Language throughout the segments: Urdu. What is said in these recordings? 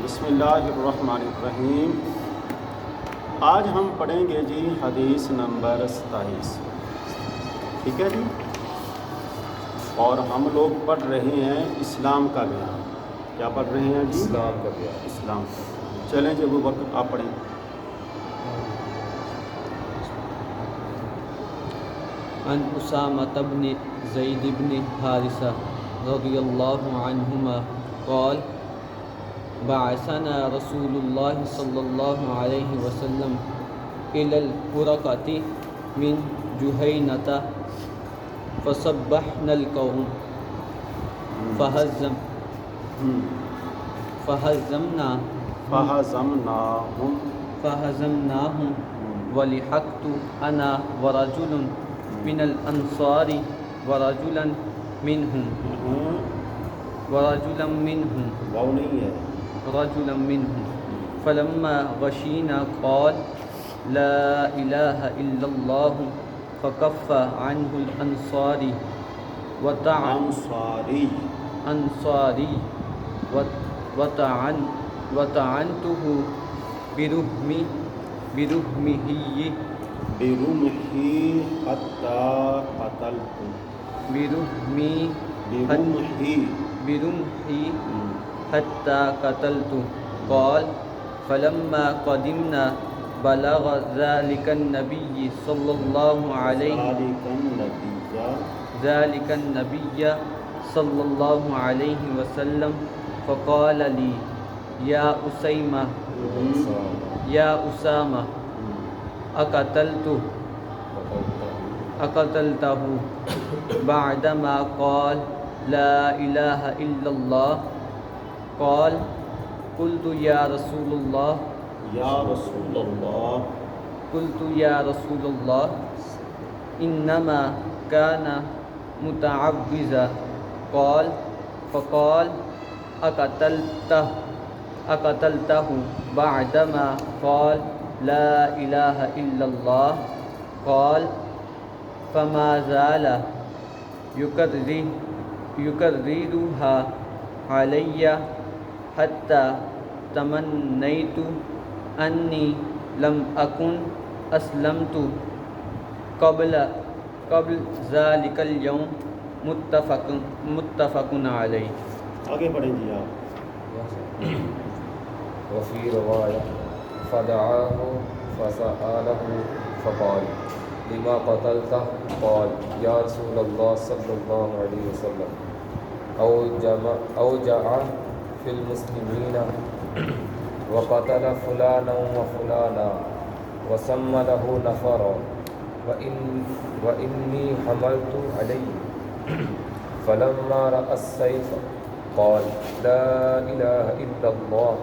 بسم اللہ الرحمن الرحیم۔ آج ہم پڑھیں گے جی حدیث نمبر 27، ٹھیک ہے جی، اور ہم لوگ پڑھ رہے ہیں اسلام کا بیان۔ کیا پڑھ رہے ہیں جی؟ اسلام کا بیان۔ اسلام کا۔ چلیں جی ابو بکر آپ پڑھیں۔ عن اسامة بن زید بن حارثة رضی اللہ عنہما قال بعثنا رسول اللہ صلی اللہ علیہ وسلم إلى الحرقة من جهينة فصبحنا القوم فهزمناهم ولحقت أنا ورجل من الأنصار ورجلا منهم فلما غشينا قال لا إله إلا الله فكف عنه الأنصاري وطعنته برمحه حتى قتلته قال فلما قدمنا بلغ ذلك النبي صلى الله عليه وسلم فقال لي يا أسامة أقتلته بعدما قال لا إله إلا الله قال قلت يا رسول الله إنما كان متعوذا قال فقال أقتلته بعدما قال لا إله إلا الله قال فما زال يكررها علي حتى تمنيت أني لم أكن أسلمت قبل ذلك اليوم متفق عليه۔ آگے پڑھیں جی آپ۔ وفي رواية فدعاه فسأله فقال لما قتلته قال يا رسول الله صلى الله عليه وسلم أوجع في المسلمين وقتل فلانا وفلانا وسمى له نفرا وإني حملت عليه فلما رأى السيف قال لا إله إلا الله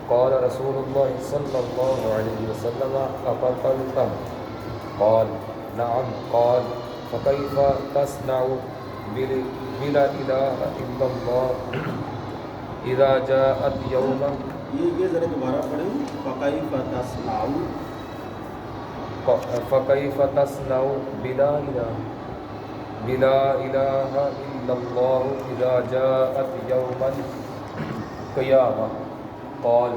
قال رسول الله صلى الله عليه وسلم أقتلته قال نعم قال فكيف تصنع بلا إله إلا الله إذا جاءت يوما یہ ذرا دوبارہ پڑھیں۔ فكيف تصنع بلا إله إلا الله إذا جاءت يوم القيامة قال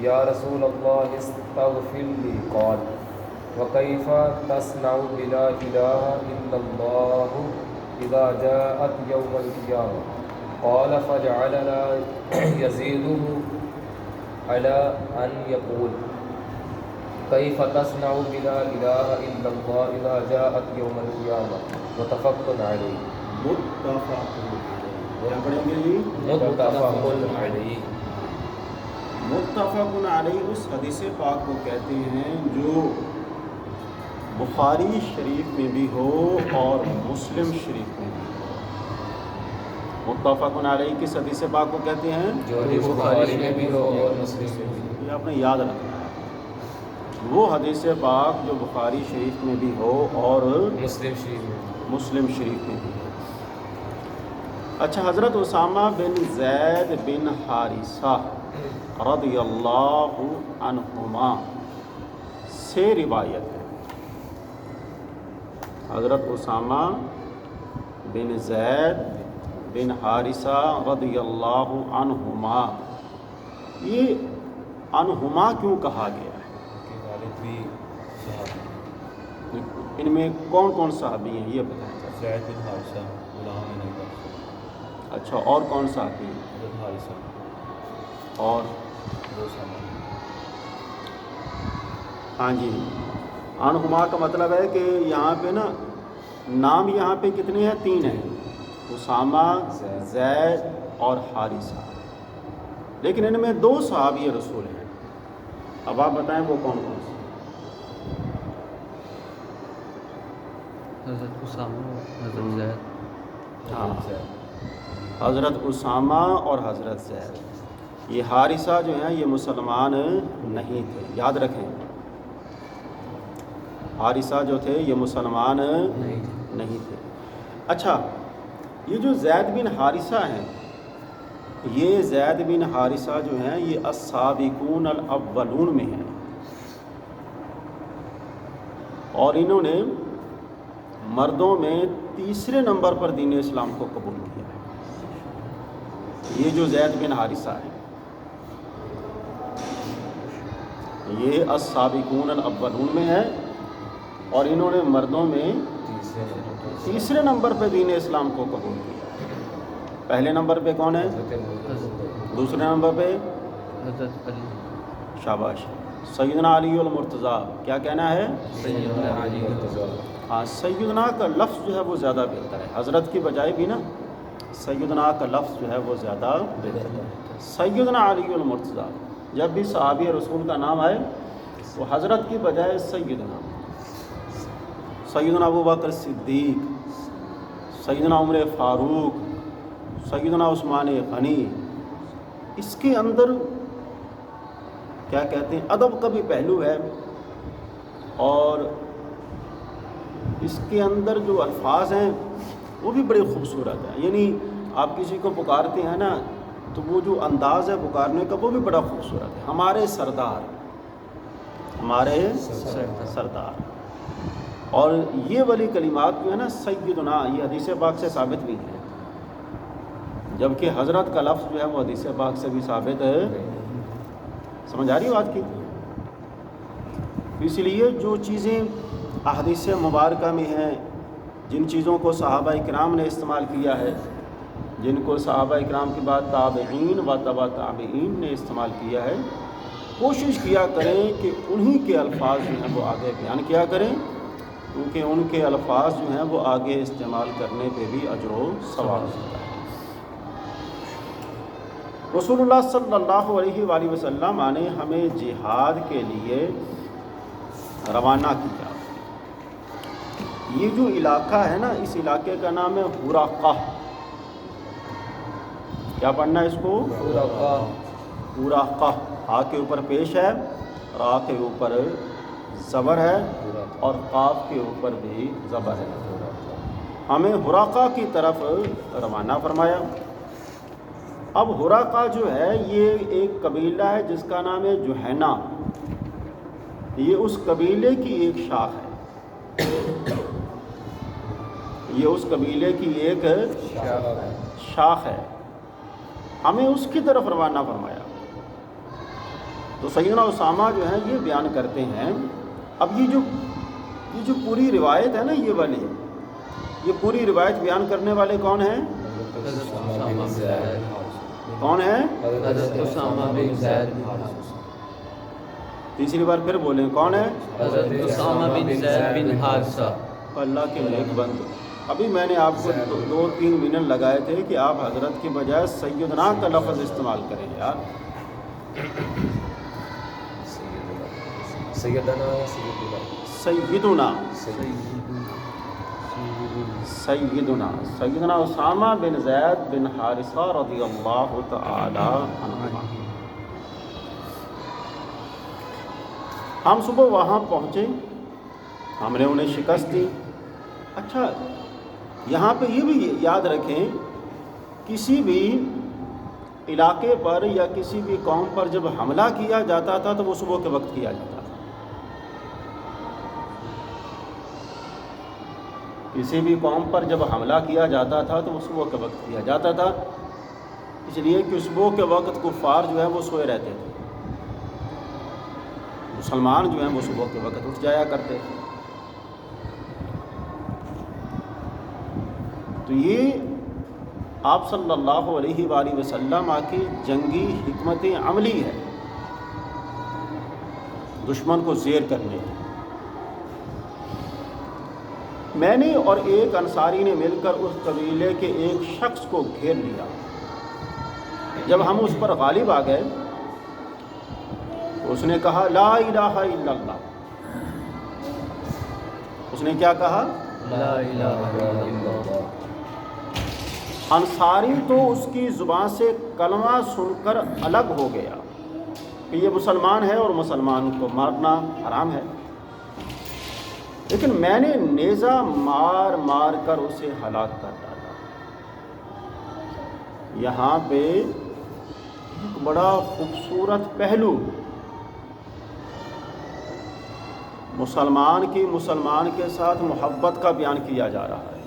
يا رسول الله استغفر لي قال وكيف تصنع بلا إله إلا الله إذا جاءت يوم القيامة قال فجعل لا يزيده على أن يقول كيف تصنع بلا إله إلا الله إذا جاءت يوم القيامة متفق عليه۔ متفق علیہ اس حدیث پاک کو کہتے ہیں جو بخاری شریف میں بھی ہو اور مسلم شریف میں بھی ہو۔ متفق علیہ کس حدیث پاک کو کہتے ہیں؟ جو بخاری میں بھی ہو اور مسلم میں بھی۔ یہ آپ نے یاد رکھنا ہے، وہ حدیث پاک جو بخاری شریف میں بھی ہو اور مسلم شریف میں بھی ہو۔ اچھا، حضرت اسامہ بن زید بن حارثہ رضی اللہ عنہما سے روایت ہے۔ حضرت اسامہ بن زید بن حارثہ رضی اللہ عنہما یہ عنہما کیوں کہا گیا ہے؟ کہ والد بھی صحابی، ان میں کون کون صحابی ہیں یہ بتائیں ذرا۔ زید بن حارثہ، غلام بن ابی بکر، اچھا، اور کون صحابی ہیں؟ حضرت حارثہ، اور دو صحابی۔ ہاں جی، عنہما کا مطلب ہے کہ یہاں پہ نا نام یہاں پہ کتنے ہیں؟ 3 ہیں، اسامہ، زید اور حارثہ، لیکن ان میں 2 صحابی رسول ہیں۔ اب آپ بتائیں وہ کون کون سے؟ حضرت اسامہ اور حضرت زید۔ ہاں، حضرت اسامہ اور حضرت زید۔ یہ حارثہ جو ہیں یہ مسلمان نہیں تھے، یاد رکھیں، حارثہ جو تھے یہ مسلمان نہیں تھے۔ اچھا، یہ جو زید بن حارثہ ہیں، یہ زید بن حارثہ جو ہیں یہ السابقون الاولون میں ہیں، اور انہوں نے مردوں میں تیسرے نمبر پر دین اسلام کو قبول کیا ہے۔ یہ جو زید بن حارثہ ہیں یہ السابقون الاولون میں ہے، اور انہوں نے مردوں میں تیسرے نمبر پہ دین اسلام کو قبول کیا۔ پہلے نمبر پہ کون ہے؟ دوسرے نمبر پہ حضرت علی، شاباش، سیدنا علی المرتضیٰ۔ کیا کہنا ہے؟ سیدنا علی ہاں، سیدنا کا لفظ جو ہے وہ زیادہ بہتر ہے، حضرت کی بجائے بھی نا سیدنا کا لفظ جو ہے وہ زیادہ بہتر ہے۔ سیدنا علی المرتضیٰ، جب بھی صحابی رسول کا نام آئے تو حضرت کی بجائے سیدنا ابو بکر صدیق، سیدنا عمر فاروق، سیدنا عثمان غنی۔ اس کے اندر کیا کہتے ہیں، ادب کا بھی پہلو ہے، اور اس کے اندر جو الفاظ ہیں وہ بھی بڑے خوبصورت ہیں۔ یعنی آپ کسی کو پکارتے ہیں نا تو وہ جو انداز ہے پکارنے کا وہ بھی بڑا خوبصورت ہے۔ ہمارے سردار، ہمارے سردار، اور یہ والی کلمات جو ہے نا سیدنا، یہ حدیث پاک سے ثابت بھی ہے، جبکہ حضرت کا لفظ جو ہے وہ حدیث پاک سے بھی ثابت ہے۔ سمجھ آ رہی ہے بات کی؟ اس لیے جو چیزیں احادیث مبارکہ میں ہیں، جن چیزوں کو صحابہ کرام نے استعمال کیا ہے، جن کو صحابہ کرام کے بعد تابعین و تبع تابعین نے استعمال کیا ہے، کوشش کیا کریں کہ انہی کے الفاظ جو ہیں وہ آگے بیان کیا کریں، کیونکہ ان کے الفاظ جو ہیں وہ آگے استعمال کرنے پہ بھی اجر و ثواب ہوتا ہے۔ رسول اللہ صلی اللہ علیہ وآلہ وسلم نے ہمیں جہاد کے لیے روانہ کیا۔ یہ جو علاقہ ہے نا، اس علاقے کا نام ہے حراقہ۔ کیا پڑھنا ہے اس کو؟ حراقہ۔ ہا کے اوپر پیش ہے، را کے اوپر زبر ہے، اور قاف کے اوپر بھی زبر ہے۔ ہمیں حراقہ کی طرف روانہ فرمایا۔ اب حراقہ جو ہے یہ ایک قبیلہ ہے جس کا نام ہے جوہینہ۔ یہ اس قبیلے کی ایک شاخ ہے، یہ اس قبیلے کی ایک شاخ ہے، ہمیں اس کی طرف روانہ فرمایا۔ تو سیدنا اسامہ جو ہیں یہ بیان کرتے ہیں۔ اب یہ جو پوری روایت ہے نا، یہ والی، یہ پوری روایت بیان کرنے والے کون ہیں؟ حضرت اسامہ بن زید، کون ہیں؟ حضرت اسامہ بن زید، تیسری بار پھر بولیں، کون ہے؟ حضرت اسامہ بن زید بن حارثہ۔ اللہ کے نیک بند، ابھی میں نے آپ کو 2-3 منٹ لگائے تھے کہ آپ حضرت کی بجائے سیدنا کا لفظ استعمال کریں یار۔ سیدنا یا سیدنا، سیدنا اسامہ بن زید بن حارثہ رضی اللہ تعالی عنہ۔ ہم صبح وہاں پہنچے، ہم نے انہیں شکست دی۔ اچھا، یہاں پہ یہ بھی یاد رکھیں، کسی بھی علاقے پر یا کسی بھی قوم پر جب حملہ کیا جاتا تھا تو وہ صبح کے وقت کیا جاتا تھا۔ کسی بھی قوم پر جب حملہ کیا جاتا تھا تو وہ صبح کے وقت کیا جاتا تھا، اس لیے کہ صبح کے وقت کفار جو ہے وہ سوئے رہتے تھے، مسلمان جو ہیں وہ صبح کے وقت اٹھ جایا کرتے تھے۔ تو یہ آپ صلی اللہ علیہ وآلہ وسلم کی جنگی حکمت عملی ہے دشمن کو زیر کرنے کی۔ میں نے اور ایک انصاری نے مل کر اس قبیلے کے ایک شخص کو گھیر لیا۔ جب ہم اس پر غالب آ گئے تو اس نے کہا لا الہ الا اللہ۔ اس نے کیا کہا؟ لا الہ الا اللہ۔ انصاری تو اس کی زبان سے کلمہ سن کر الگ ہو گیا کہ یہ مسلمان ہے اور مسلمان کو مارنا حرام ہے، لیکن میں نے نیزہ مار مار کر اسے ہلاک کر ڈالا۔ یہاں پہ ایک بڑا خوبصورت پہلو مسلمان کی مسلمان کے ساتھ محبت کا بیان کیا جا رہا ہے۔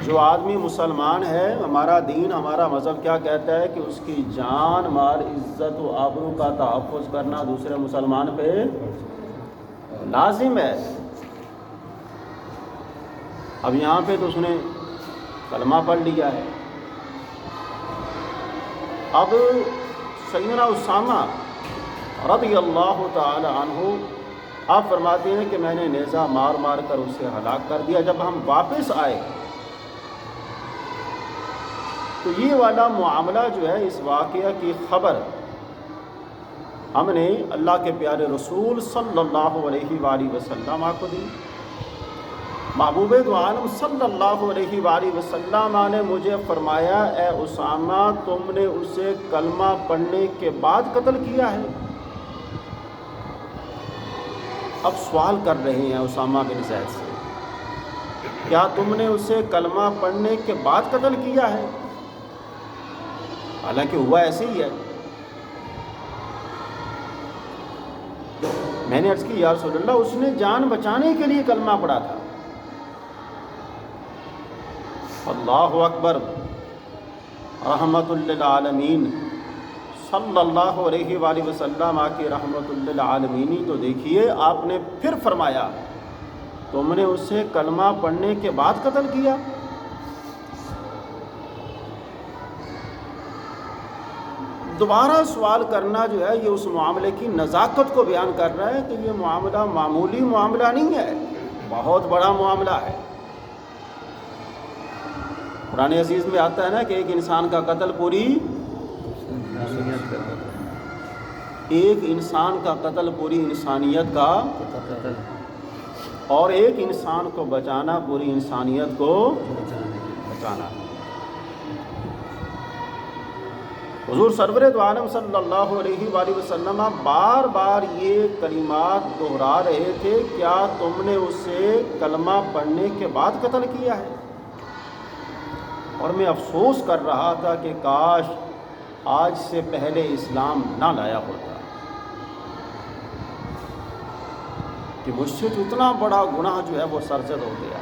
جو آدمی مسلمان ہے، ہمارا دین ہمارا مذہب کیا کہتا ہے کہ اس کی جان مال عزت و آبرو کا تحفظ کرنا دوسرے مسلمان پہ لازم ہے۔ اب یہاں پہ تو اس نے کلمہ پڑھ لیا ہے۔ اب سیدنا اسامہ رضی اللہ تعالی عنہ آپ فرماتے ہیں کہ میں نے نیزہ مار مار کر اسے ہلاک کر دیا۔ جب ہم واپس آئے تو یہ والا معاملہ جو ہے، اس واقعہ کی خبر ہم نے اللہ کے پیارے رسول صلی اللہ علیہ وآلہ وسلم کو دی۔ محبوب دو عالم صلی اللہ علیہ وآلہ وسلم نے مجھے فرمایا اے اسامہ تم نے اسے کلمہ پڑھنے کے بعد قتل کیا ہے۔ اب سوال کر رہے ہیں اسامہ بن زید سے، کیا تم نے اسے کلمہ پڑھنے کے بعد قتل کیا ہے؟ حالانکہ ہوا ایسے ہی ہے۔ میں نے عرض کی یا رسول اللہ اس نے جان بچانے کے لیے کلمہ پڑھا تھا۔ اللہ اکبر، رحمت للعالمین صلی اللہ علیہ وآلہ وسلم کی رحمت للعالمین۔ تو دیکھیے آپ نے پھر فرمایا تم نے اسے کلمہ پڑھنے کے بعد قتل کیا۔ دوبارہ سوال کرنا جو ہے یہ اس معاملے کی نزاکت کو بیان کر رہا ہے کہ یہ معاملہ معمولی معاملہ نہیں ہے، بہت بڑا معاملہ ہے۔ قرآن عزیز میں آتا ہے نا کہ ایک انسان کا قتل پوری انسانیت کا اور ایک انسان کو بچانا پوری انسانیت کو بچانا۔ حضور سرور دو عالم صلی اللہ علیہ وآلہ وسلم بار بار یہ کلمات دہرا رہے تھے، کیا تم نے اسے کلمہ پڑھنے کے بعد قتل کیا ہے؟ اور میں افسوس کر رہا تھا کہ کاش آج سے پہلے اسلام نہ لایا ہوتا، کہ مجھ سے تو اتنا بڑا گناہ جو ہے وہ سرزد ہو گیا،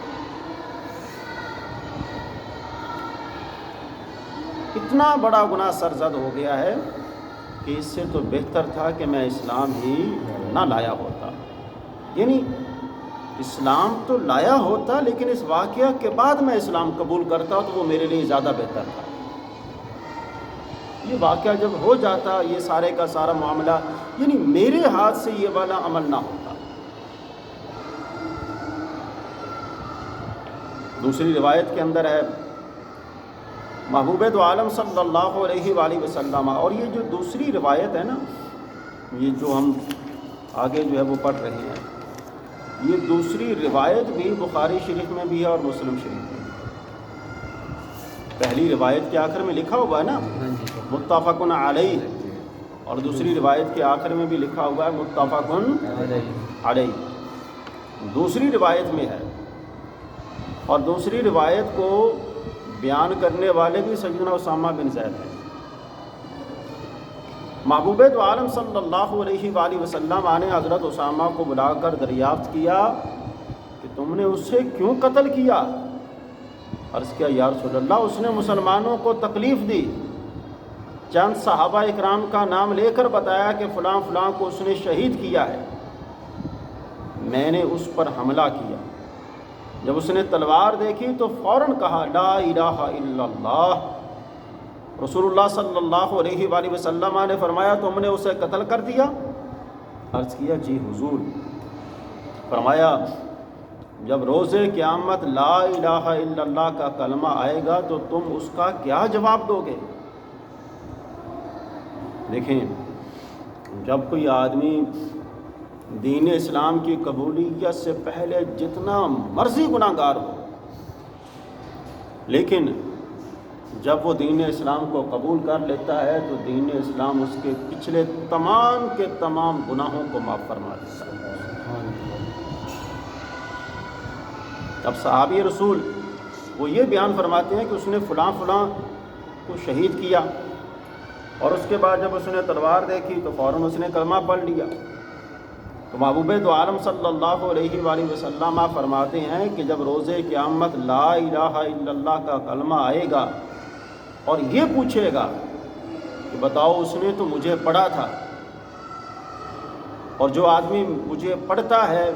اتنا بڑا گناہ سرزد ہو گیا ہے کہ اس سے تو بہتر تھا کہ میں اسلام ہی نہ لایا ہوتا۔ یعنی اسلام تو لایا ہوتا لیکن اس واقعہ کے بعد میں اسلام قبول کرتا تو وہ میرے لیے زیادہ بہتر تھا۔ یہ واقعہ جب ہو جاتا یہ سارے کا سارا معاملہ، یعنی میرے ہاتھ سے یہ والا عمل نہ ہوتا۔ دوسری روایت کے اندر ہے محبوب دو عالم صلی اللہ علیہ وآلہ وسلم، اور یہ جو دوسری روایت ہے نا، یہ جو ہم آگے جو ہے وہ پڑھ رہے ہیں، یہ دوسری روایت بھی بخاری شریف میں بھی ہے اور مسلم شریف میں بھی۔ پہلی روایت کے آخر میں لکھا ہوا ہے نا متفق علیہ، اور دوسری روایت کے آخر میں بھی لکھا ہوا ہے متفق علیہ۔ دوسری روایت میں ہے، اور دوسری روایت کو بیان کرنے والے بھی سیدنا اسامہ بن زید ہیں۔ محبوب دو عالم صلی اللہ علیہ وآلہ وسلم نے حضرت اسامہ کو بلا کر دریافت کیا کہ تم نے اسے کیوں قتل کیا؟ عرض کیا یا رسول اللہ اس نے مسلمانوں کو تکلیف دی، چند صحابہ اکرام کا نام لے کر بتایا کہ فلاں فلاں کو اس نے شہید کیا ہے، میں نے اس پر حملہ کیا، جب اس نے تلوار دیکھی تو فوراً کہا لا الہ الا اللہ۔ رسول اللہ صلی اللہ علیہ وآلہ وسلم نے فرمایا تم نے اسے قتل کر دیا؟ عرض کیا جی حضور۔ فرمایا جب روز قیامت لا الہ الا اللہ کا کلمہ آئے گا تو تم اس کا کیا جواب دو گے؟ دیکھیں، جب کوئی آدمی دین اسلام کی قبولیت سے پہلے جتنا مرضی گناہ گار ہو، لیکن جب وہ دین اسلام کو قبول کر لیتا ہے تو دین اسلام اس کے پچھلے تمام کے تمام گناہوں کو معاف فرما دیتا ہے۔ اب صحابی رسول وہ یہ بیان فرماتے ہیں کہ اس نے فلاں فلاں کو شہید کیا، اور اس کے بعد جب اس نے تلوار دیکھی تو فوراً اس نے کلمہ پڑھ لیا۔ تو محبوب دو عالم صلی اللہ علیہ وآلہ وسلم فرماتے ہیں کہ جب روز قیامت لا الہ الا اللہ کا کلمہ آئے گا اور یہ پوچھے گا کہ بتاؤ اس نے تو مجھے پڑھا تھا، اور جو آدمی مجھے پڑھتا ہے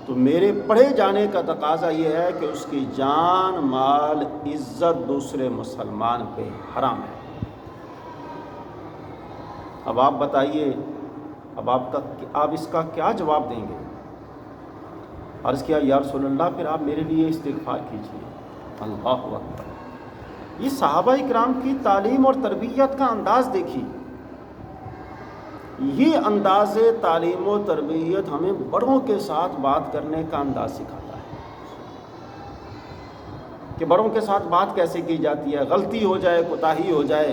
تو میرے پڑھے جانے کا تقاضا یہ ہے کہ اس کی جان مال عزت دوسرے مسلمان پہ حرام ہے۔ اب آپ بتائیے، اب آپ اس کا کیا جواب دیں گے؟ عرض کیا یا رسول اللہ پھر آپ میرے لیے استغفار کیجیے۔ اللہ اکبر! یہ صحابہ اکرام کی تعلیم اور تربیت کا انداز دیکھیے۔ یہ انداز تعلیم و تربیت ہمیں بڑوں کے ساتھ بات کرنے کا انداز سکھاتا ہے کہ بڑوں کے ساتھ بات کیسے کی جاتی ہے۔ غلطی ہو جائے، کوتاہی ہو جائے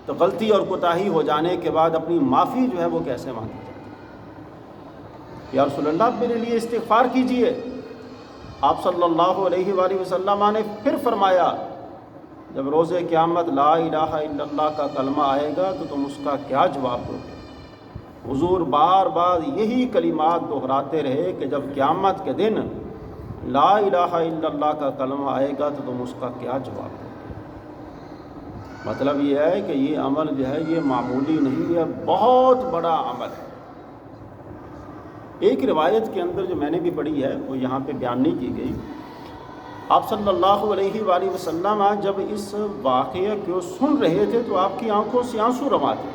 تو غلطی اور کوتاہی ہو جانے کے بعد اپنی معافی جو ہے وہ کیسے مانگی جاتی ہے۔ یا رسول اللہ میرے لیے استغفار کیجیے۔ آپ صلی اللہ علیہ وآلہ وسلم نے پھر فرمایا جب روز قیامت لا الہ الا اللہ کا کلمہ آئے گا تو تم اس کا کیا جواب دو گے؟ حضور بار بار یہی کلمات دہراتے رہے کہ جب قیامت کے دن لا الہ الا اللہ کا کلمہ آئے گا تو تم اس کا کیا جواب دو گے؟ مطلب یہ ہے کہ یہ عمل جو ہے یہ معمولی نہیں ہے، بہت بڑا عمل ہے۔ ایک روایت کے اندر جو میں نے بھی پڑھی ہے وہ یہاں پہ بیان نہیں کی گئی، آپ صلی اللہ علیہ وآلہ وسلم جب اس واقعے کو سن رہے تھے تو آپ کی آنکھوں سے آنسو رواں تھے،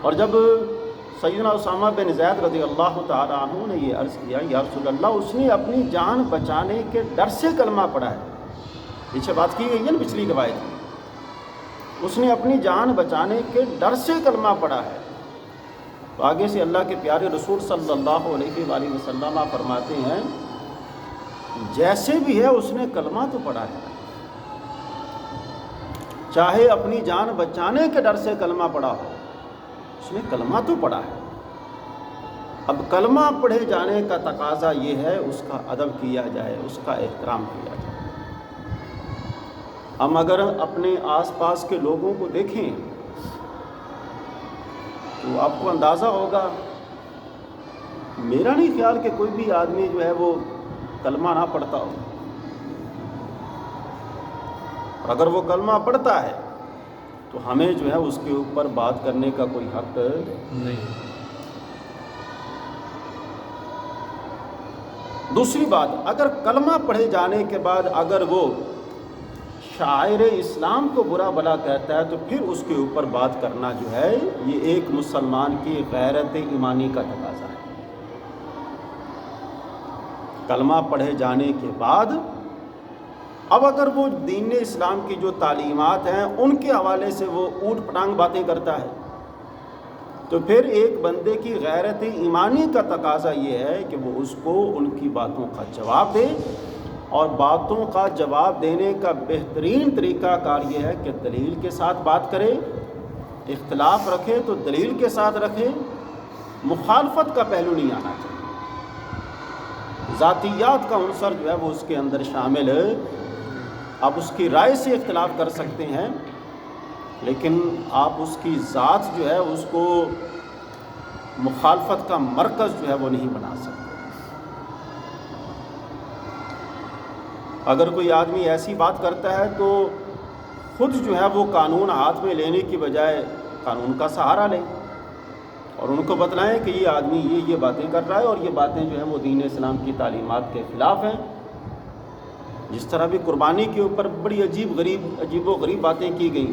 اور جب سیدنا اسامہ بن زید رضی اللہ تعالیٰ عنہ نے یہ عرض کیا یا رسول اللہ اس نے اپنی جان بچانے کے ڈر سے کلمہ پڑھا ہے، پیچھے بات کی گئی ہے نا پچھلی روایت میں، اس نے اپنی جان بچانے کے ڈر سے کلمہ پڑھا ہے، تو آگے سے اللہ کے پیارے رسول صلی اللہ علیہ وآلہ وسلم فرماتے ہیں جیسے بھی ہے اس نے کلمہ تو پڑھا ہے، چاہے اپنی جان بچانے کے ڈر سے کلمہ پڑھا ہو، اس نے کلمہ تو پڑھا ہے۔ اب کلمہ پڑھے جانے کا تقاضا یہ ہے اس کا ادب کیا جائے، اس کا احترام کیا جائے۔ ہم اگر اپنے آس پاس کے لوگوں کو دیکھیں تو آپ کو اندازہ ہوگا، میرا نہیں خیال کہ کوئی بھی آدمی جو ہے وہ کلمہ نہ پڑھتا ہو، اور اگر وہ کلمہ پڑھتا ہے تو ہمیں جو ہے اس کے اوپر بات کرنے کا کوئی حق نہیں۔ دوسری بات، اگر کلمہ پڑھے جانے کے بعد اگر وہ شاعر اسلام کو برا بھلا کہتا ہے تو پھر اس کے اوپر بات کرنا جو ہے یہ ایک مسلمان کی غیرت ایمانی کا تقاضا ہے۔ کلمہ پڑھے جانے کے بعد اب اگر وہ دین اسلام کی جو تعلیمات ہیں ان کے حوالے سے وہ اوٹ پٹانگ باتیں کرتا ہے تو پھر ایک بندے کی غیرت ایمانی کا تقاضا یہ ہے کہ وہ اس کو ان کی باتوں کا جواب دے، اور باتوں کا جواب دینے کا بہترین طریقہ کار یہ ہے کہ دلیل کے ساتھ بات کرے، اختلاف رکھے تو دلیل کے ساتھ رکھے، مخالفت کا پہلو نہیں آنا چاہیے، ذاتیات کا عنصر جو ہے وہ اس کے اندر شامل ہے۔ آپ اس کی رائے سے اختلاف کر سکتے ہیں لیکن آپ اس کی ذات جو ہے اس کو مخالفت کا مرکز جو ہے وہ نہیں بنا سکتے۔ اگر کوئی آدمی ایسی بات کرتا ہے تو خود جو ہے وہ قانون ہاتھ میں لینے کی بجائے قانون کا سہارا لیں اور ان کو بتلائیں کہ یہ آدمی یہ باتیں کر رہا ہے اور یہ باتیں جو ہیں وہ دین اسلام کی تعلیمات کے خلاف ہیں۔ جس طرح بھی قربانی کے اوپر بڑی عجیب و غریب باتیں کی گئیں،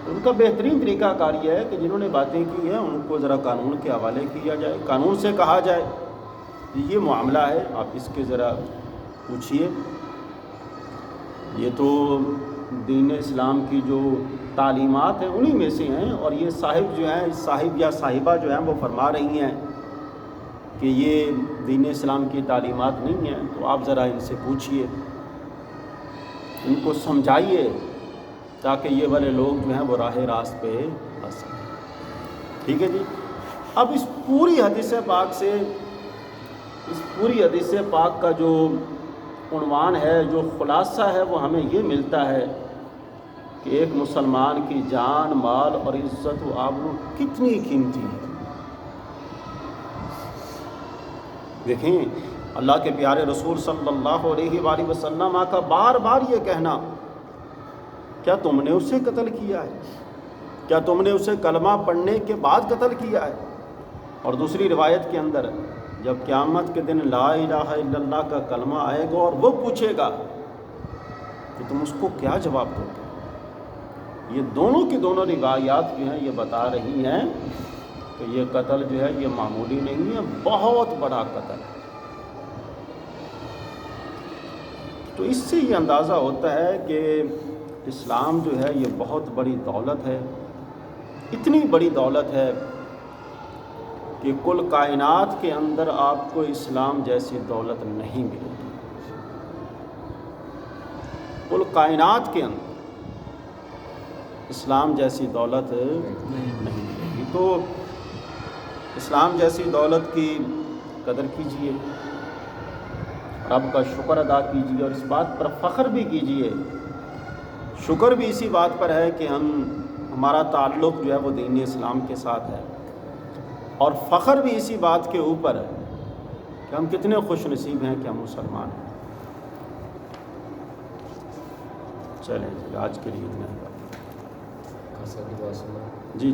ان کا بہترین طریقہ کار یہ ہے کہ جنہوں نے باتیں کی ہیں ان کو ذرا قانون کے حوالے کیا جائے، قانون سے کہا جائے یہ معاملہ ہے، آپ اس کے ذرا پوچھیے۔ یہ تو دین اسلام کی جو تعلیمات ہیں انہی میں سے ہیں، اور یہ صاحب جو ہیں، صاحب یا صاحبہ جو ہیں وہ فرما رہی ہیں کہ یہ دین اسلام کی تعلیمات نہیں ہیں، تو آپ ذرا ان سے پوچھیے، ان کو سمجھائیے تاکہ یہ والے لوگ جو ہیں وہ راہ راست پہ آ سکیں۔ ٹھیک ہے جی۔ اب اس پوری حدیث پاک کا جو عنوان ہے، جو خلاصہ ہے، وہ ہمیں یہ ملتا ہے کہ ایک مسلمان کی جان، مال اور عزت و آبرو کتنی قیمتی ہے۔ دیکھیں اللہ کے پیارے رسول صلی اللہ علیہ وآلہ وسلم کا بار بار یہ کہنا، کیا تم نے اسے قتل کیا ہے؟ کیا تم نے اسے کلمہ پڑھنے کے بعد قتل کیا ہے؟ اور دوسری روایت کے اندر جب قیامت کے دن لا الہ الا اللہ کا کلمہ آئے گا اور وہ پوچھے گا کہ تم اس کو کیا جواب دو گے؟ یہ دونوں کی دونوں روایات جو ہیں یہ بتا رہی ہیں کہ یہ قتل جو ہے یہ معمولی نہیں ہے، بہت بڑا قتل ہے۔ تو اس سے یہ اندازہ ہوتا ہے کہ اسلام جو ہے یہ بہت بڑی دولت ہے، اتنی بڑی دولت ہے کہ کل کائنات کے اندر آپ کو اسلام جیسی دولت نہیں ملے گی۔ کل کائنات کے اندر اسلام جیسی دولت نہیں ملے گی۔ تو اسلام جیسی دولت کی قدر کیجئے، رب کا شکر ادا کیجئے اور اس بات پر فخر بھی کیجئے۔ شکر بھی اسی بات پر ہے کہ ہمارا تعلق جو ہے وہ دین اسلام کے ساتھ ہے، اور فخر بھی اسی بات کے اوپر ہے کہ ہم کتنے خوش نصیب ہیں کہ ہم مسلمان ہیں۔ چلیں جی، آج کے لیے اتنا ہی۔ جی